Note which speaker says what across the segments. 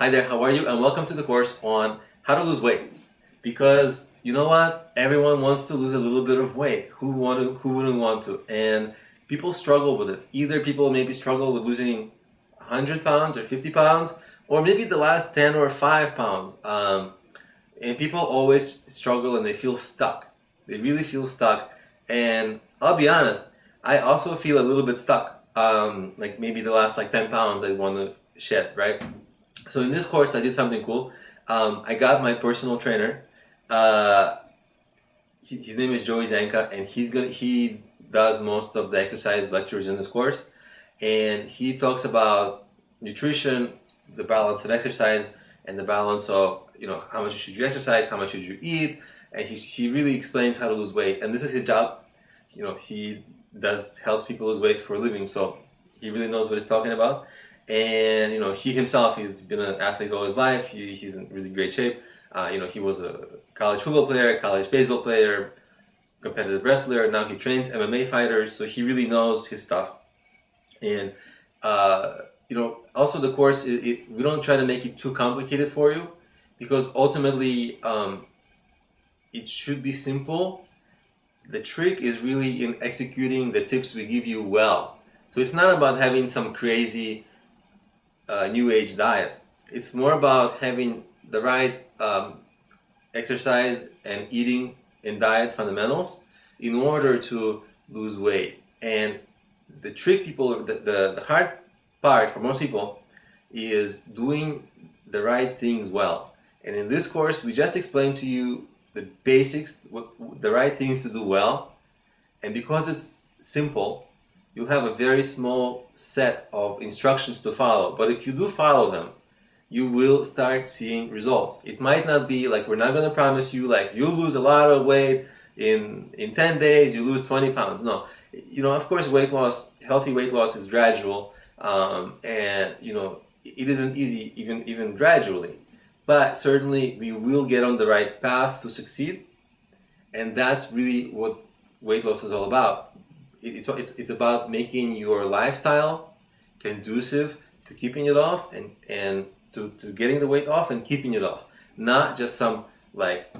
Speaker 1: Hi there, how are you? And welcome to the course on how to lose weight. Because you know what? Everyone wants to lose a little bit of weight. Who wouldn't want to? And people struggle with it. Either people maybe struggle with losing 100 pounds or 50 pounds, or maybe the last 10 or 5 pounds. And people always struggle and they feel stuck. They really feel stuck. And I'll be honest, I also feel a little bit stuck. Like maybe the last 10 pounds I want to shed, right? So in this course, I did something cool. I got my personal trainer. His name is Joey Zanka, and he does most of the exercise lectures in this course. And he talks about nutrition, the balance of exercise, and the balance of how much should you exercise, how much should you eat, and he really explains how to lose weight. And this is his job. He helps people lose weight for a living, so he really knows what he's talking about. And he himself, he's been an athlete all his life. He's in really great shape. He was a college football player, college baseball player, competitive wrestler. Now he trains MMA fighters, so he really knows his stuff. And also the course, we don't try to make it too complicated for you, because ultimately it should be simple. The trick is really in executing the tips we give you well. So it's not about having some crazy new age diet. It's more about having the right exercise and eating and diet fundamentals in order to lose weight. And the trick the hard part for most people is doing the right things well. And in this course, we just explain to you the basics, the right things to do well. And because it's simple, you'll have a very small set of instructions to follow. But if you do follow them, you will start seeing results. It might not be we're not going to promise you you'll lose a lot of weight in 10 days, you lose 20 pounds. No. Of course, healthy weight loss is gradual. And it isn't easy even gradually. But certainly we will get on the right path to succeed. And that's really what weight loss is all about. It's about making your lifestyle conducive to keeping it off and to getting the weight off and keeping it off. Not just some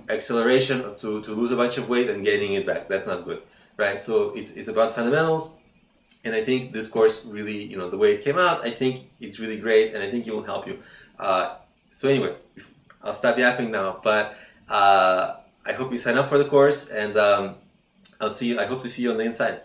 Speaker 1: acceleration to lose a bunch of weight and gaining it back. That's not good, right? So it's about fundamentals. And I think this course really, the way it came out, I think it's really great, and I think it will help you. So anyway, I'll stop yapping now, but I hope you sign up for the course, and I hope to see you on the inside.